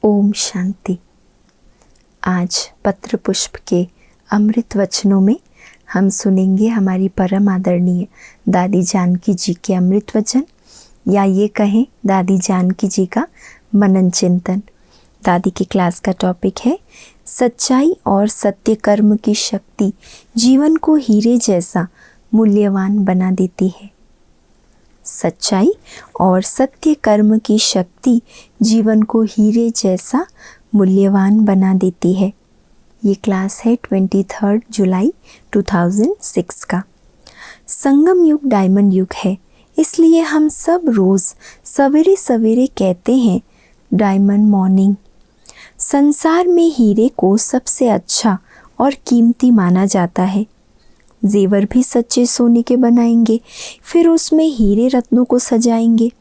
ओम शांति। आज पत्र पुष्प के अमृत वचनों में हम सुनेंगे हमारी परम आदरणीय दादी जानकी जी के अमृत वचन, या ये कहें दादी जानकी जी का मनन चिंतन। दादी की क्लास का टॉपिक है सच्चाई और सत्य कर्म की शक्ति जीवन को हीरे जैसा मूल्यवान बना देती है। सच्चाई और सत्य कर्म की शक्ति जीवन को हीरे जैसा मूल्यवान बना देती है। ये क्लास है 23 जुलाई 2006 का। संगम युग डायमंड युग है, इसलिए हम सब रोज़ सवेरे सवेरे कहते हैं डायमंड मॉर्निंग। संसार में हीरे को सबसे अच्छा और कीमती माना जाता है। जेवर भी सच्चे सोने के बनाएंगे, फिर उसमें हीरे रत्नों को सजाएंगे।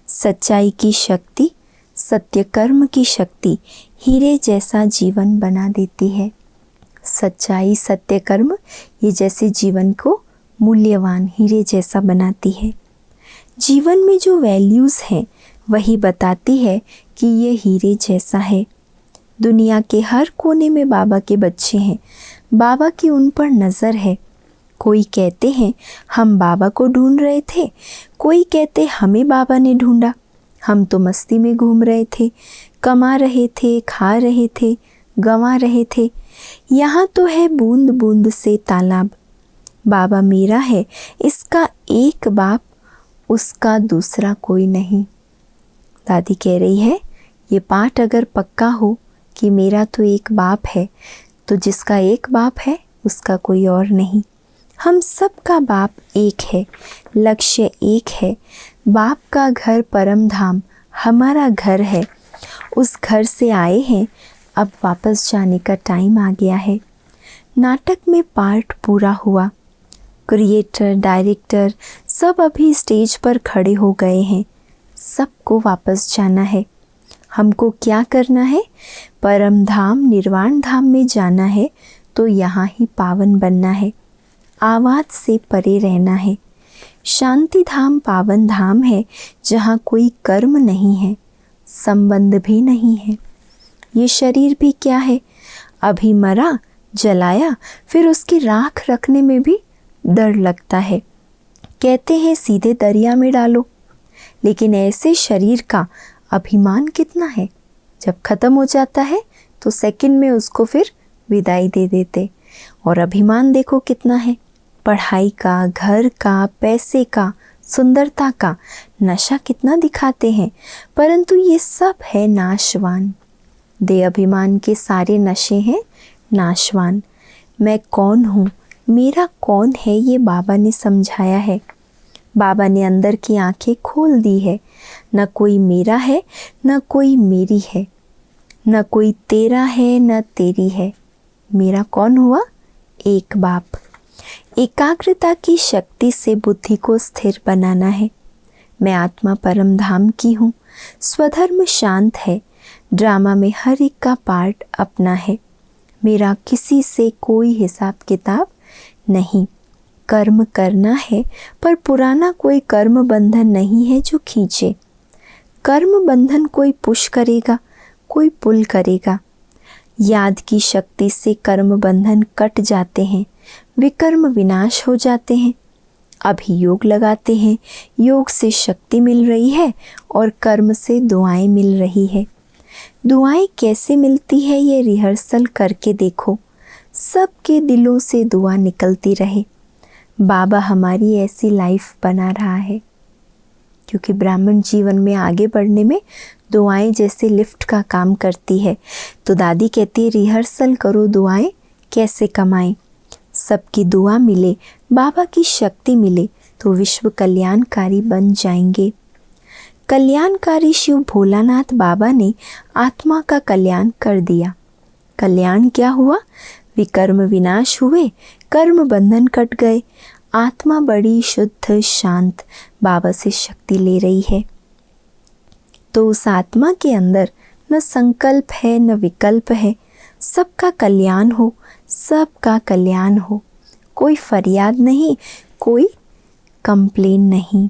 सच्चाई की शक्ति, सत्य कर्म की शक्ति हीरे जैसा जीवन बना देती है। सच्चाई, सत्य कर्म ये जैसे जीवन को मूल्यवान हीरे जैसा बनाती है। जीवन में जो वैल्यूज़ हैं वही बताती है कि ये हीरे जैसा है। दुनिया के हर कोने में बाबा के बच्चे हैं, बाबा की उन पर नज़र है। कोई कहते हैं हम बाबा को ढूंढ रहे थे, कोई कहते हमें बाबा ने ढूंढा। हम तो मस्ती में घूम रहे थे, कमा रहे थे, खा रहे थे, गंवा रहे थे। यहाँ तो है बूंद बूंद से तालाब। बाबा मेरा है, इसका एक बाप, उसका दूसरा कोई नहीं। दादी कह रही है ये पाठ अगर पक्का हो कि मेरा तो एक बाप है, तो जिसका एक बाप है उसका कोई और नहीं। हम सब का बाप एक है, लक्ष्य एक है। बाप का घर परम धाम हमारा घर है। उस घर से आए हैं, अब वापस जाने का टाइम आ गया है। नाटक में पार्ट पूरा हुआ। क्रिएटर, डायरेक्टर सब अभी स्टेज पर खड़े हो गए हैं। सबको वापस जाना है। हमको क्या करना है? परम धाम निर्वाण धाम में जाना है, तो यहाँ ही पावन बनना है। आवाज़ से परे रहना है। शांति धाम पावन धाम है, जहाँ कोई कर्म नहीं है, संबंध भी नहीं है। ये शरीर भी क्या है? अभी मरा, जलाया, फिर उसकी राख रखने में भी डर लगता है। कहते हैं सीधे दरिया में डालो, लेकिन ऐसे शरीर का अभिमान कितना है। जब ख़त्म हो जाता है तो सेकंड में उसको फिर विदाई दे देते। और अभिमान देखो कितना है। पढ़ाई का, घर का, पैसे का, सुंदरता का नशा कितना दिखाते हैं, परंतु ये सब है नाशवान। दे अभिमान के सारे नशे हैं नाशवान। मैं कौन हूँ, मेरा कौन है, ये बाबा ने समझाया है। बाबा ने अंदर की आंखें खोल दी है। न कोई मेरा है, न कोई मेरी है, न कोई तेरा है, न तेरी है। मेरा कौन हुआ? एक बाप। एकाग्रता की शक्ति से बुद्धि को स्थिर बनाना है। मैं आत्मा परम धाम की हूँ। स्वधर्म शांत है। ड्रामा में हर एक का पार्ट अपना है। मेरा किसी से कोई हिसाब किताब नहीं। कर्म करना है, पर पुराना कोई कर्म बंधन नहीं है जो खींचे। कर्म बंधन कोई पुश करेगा, कोई पुल करेगा। याद की शक्ति से कर्म बंधन कट जाते हैं, विकर्म विनाश हो जाते हैं। अभी योग लगाते हैं, योग से शक्ति मिल रही है और कर्म से दुआएं मिल रही है। दुआएं कैसे मिलती है ये रिहर्सल करके देखो। सबके दिलों से दुआ निकलती रहे। बाबा हमारी ऐसी लाइफ बना रहा है, क्योंकि ब्राह्मण जीवन में आगे बढ़ने में दुआएं जैसे लिफ्ट का काम करती है। तो दादी कहती है रिहर्सल करो, दुआएं कैसे कमाएं। सबकी दुआ मिले, बाबा की शक्ति मिले, तो विश्व कल्याणकारी बन जाएंगे। कल्याणकारी शिव भोलानाथ बाबा ने आत्मा का कल्याण कर दिया। कल्याण क्या हुआ? विकर्म विनाश हुए, कर्म बंधन कट गए। आत्मा बड़ी शुद्ध शांत बाबा से शक्ति ले रही है। तो उस आत्मा के अंदर न संकल्प है, न विकल्प है। सबका कल्याण हो, सबका कल्याण हो। कोई फरियाद नहीं, कोई कंप्लेन नहीं।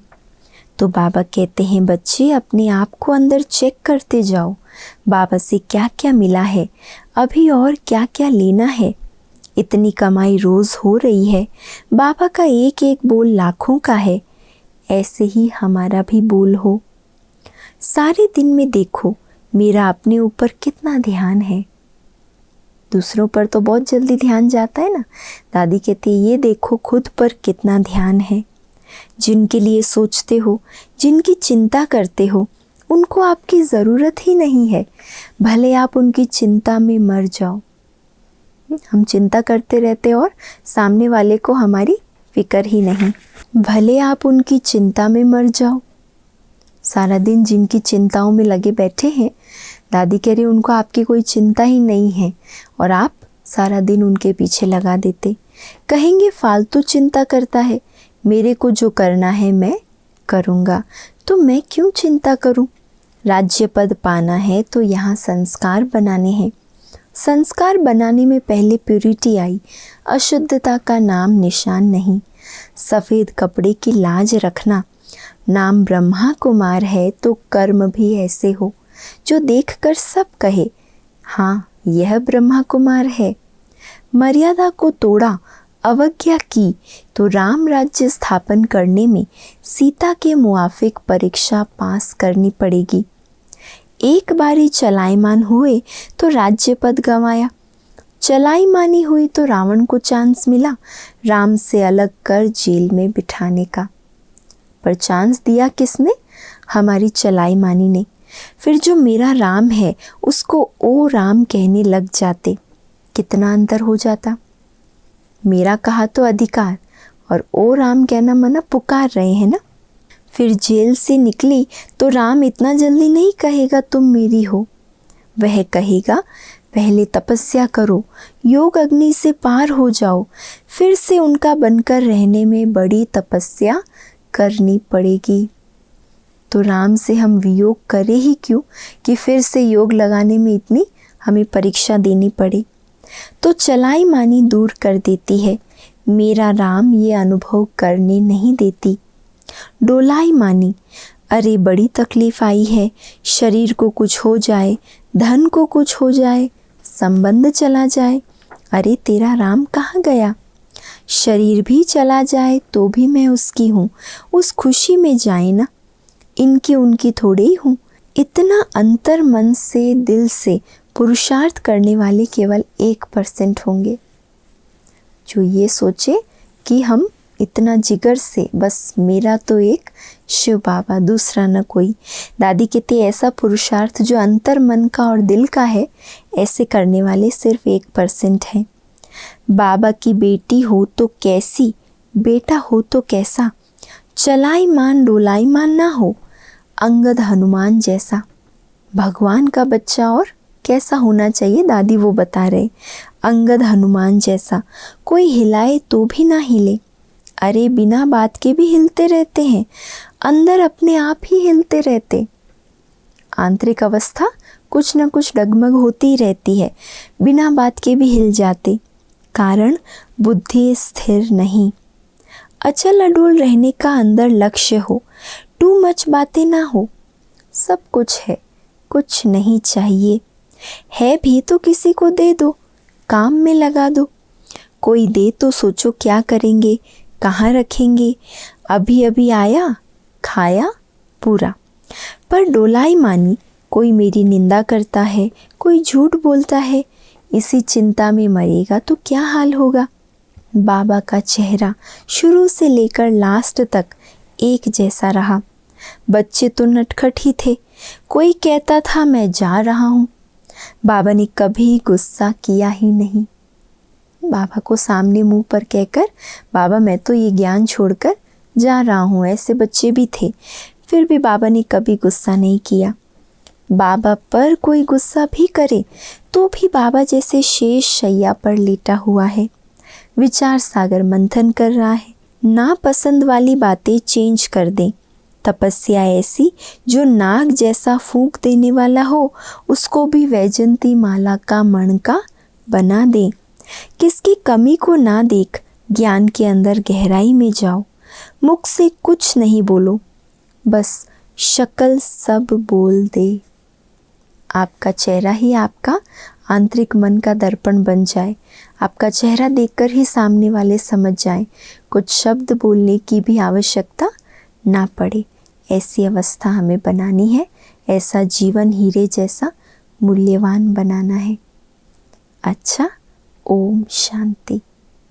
तो बाबा कहते हैं बच्चे अपने आप को अंदर चेक करते जाओ। बाबा से क्या क्या मिला है, अभी और क्या क्या लेना है। इतनी कमाई रोज़ हो रही है, बाबा का एक एक बोल लाखों का है। ऐसे ही हमारा भी बोल हो। सारे दिन में देखो मेरा अपने ऊपर कितना ध्यान है। दूसरों पर तो बहुत जल्दी ध्यान जाता है ना। दादी कहती है ये देखो खुद पर कितना ध्यान है। जिनके लिए सोचते हो, जिनकी चिंता करते हो, उनको आपकी ज़रूरत ही नहीं है। भले आप उनकी चिंता में मर जाओ। हम चिंता करते रहते और सामने वाले को हमारी फिक्र ही नहीं। भले आप उनकी चिंता में मर जाओ। सारा दिन जिनकी चिंताओं में लगे बैठे हैं, दादी कह रही उनको आपकी कोई चिंता ही नहीं है और आप सारा दिन उनके पीछे लगा देते। कहेंगे फालतू चिंता करता है, मेरे को जो करना है मैं करूँगा, तो मैं क्यों चिंता करूँ। राज्य पद पाना है तो यहाँ संस्कार बनाने हैं। संस्कार बनाने में पहले प्यूरिटी आई, अशुद्धता का नाम निशान नहीं। सफ़ेद कपड़े की लाज रखना। नाम ब्रह्मा कुमार है तो कर्म भी ऐसे हो जो देखकर सब कहे हाँ यह ब्रह्मा कुमार है। मर्यादा को तोड़ा, अवज्ञा की तो राम राज्य स्थापन करने में सीता के मुआफिक परीक्षा पास करनी पड़ेगी। एक बारी चलाईमान हुए तो राज्य पद गंवाया। चलाईमानी हुई तो रावण को चांस मिला राम से अलग कर जेल में बिठाने का। पर चांस दिया किसने? हमारी चलाईमानी ने। फिर जो मेरा राम है उसको ओ राम कहने लग जाते। कितना अंतर हो जाता। मेरा कहा तो अधिकार और ओ राम कहना मना पुकार रहे हैं ना। फिर जेल से निकली तो राम इतना जल्दी नहीं कहेगा तुम मेरी हो। वह कहेगा पहले तपस्या करो, योग अग्नि से पार हो जाओ, फिर से उनका बनकर रहने में बड़ी तपस्या करनी पड़ेगी। तो राम से हम वियोग करें ही क्यों कि फिर से योग लगाने में इतनी हमें परीक्षा देनी पड़े। तो चलाईमानी दूर कर देती है, मेरा राम ये अनुभव करने नहीं देती। डोलाई मानी, अरे बड़ी तकलीफ आई है, शरीर को कुछ हो जाए, धन को कुछ हो जाए, संबंध चला जाए, अरे तेरा राम कहाँ गया। शरीर भी चला जाए तो भी मैं उसकी हूँ, उस खुशी में जाए ना, इनकी उनकी थोड़ी ही हूँ। इतना अंतर मन से दिल से पुरुषार्थ करने वाले केवल 1% होंगे जो ये सोचे कि हम इतना जिगर से बस मेरा तो एक शिव बाबा, दूसरा न कोई। दादी कहती है ऐसा पुरुषार्थ जो अंतर मन का और दिल का है, ऐसे करने वाले सिर्फ 1% हैं। बाबा की बेटी हो तो कैसी, बेटा हो तो कैसा, चलाई मान डोलाई मान ना हो, अंगद हनुमान जैसा। भगवान का बच्चा और कैसा होना चाहिए दादी वो बता रहे। अंगद हनुमान जैसा, कोई हिलाए तो भी ना हिले। अरे बिना बात के भी हिलते रहते हैं, अंदर अपने आप ही हिलते रहते। आंतरिक अवस्था कुछ न कुछ डगमग होती रहती है, बिना बात के भी हिल जाते। कारण बुद्धि स्थिर नहीं। अचल अडोल रहने का अंदर लक्ष्य हो, टू मच बातें ना हो। सब कुछ है, कुछ नहीं चाहिए, है भी तो किसी को दे दो, काम में लगा दो। कोई दे तो सोचो क्या करेंगे, कहाँ रखेंगे। अभी अभी आया, खाया पूरा। पर डोलाई मानी, कोई मेरी निंदा करता है, कोई झूठ बोलता है, इसी चिंता में मरेगा तो क्या हाल होगा। बाबा का चेहरा शुरू से लेकर लास्ट तक एक जैसा रहा। बच्चे तो नटखट ही थे, कोई कहता था मैं जा रहा हूँ, बाबा ने कभी गुस्सा किया ही नहीं। बाबा को सामने मुंह पर कहकर बाबा मैं तो ये ज्ञान छोड़कर जा रहा हूँ, ऐसे बच्चे भी थे। फिर भी बाबा ने कभी गुस्सा नहीं किया। बाबा पर कोई गुस्सा भी करे तो भी बाबा जैसे शेष शैया पर लेटा हुआ है, विचार सागर मंथन कर रहा है। ना पसंद वाली बातें चेंज कर दें। तपस्या ऐसी जो नाग जैसा फूंक देने वाला हो, उसको भी वैजंती माला का मणका बना दें। किसकी कमी को ना देख ज्ञान के अंदर गहराई में जाओ। मुख से कुछ नहीं बोलो, बस शक्ल सब बोल दे। आपका चेहरा ही आपका आंतरिक मन का दर्पण बन जाए, आपका चेहरा देखकर ही सामने वाले समझ जाएं, कुछ शब्द बोलने की भी आवश्यकता ना पड़े। ऐसी अवस्था हमें बनानी है, ऐसा जीवन हीरे जैसा मूल्यवान बनाना है। अच्छा, ओम शांति।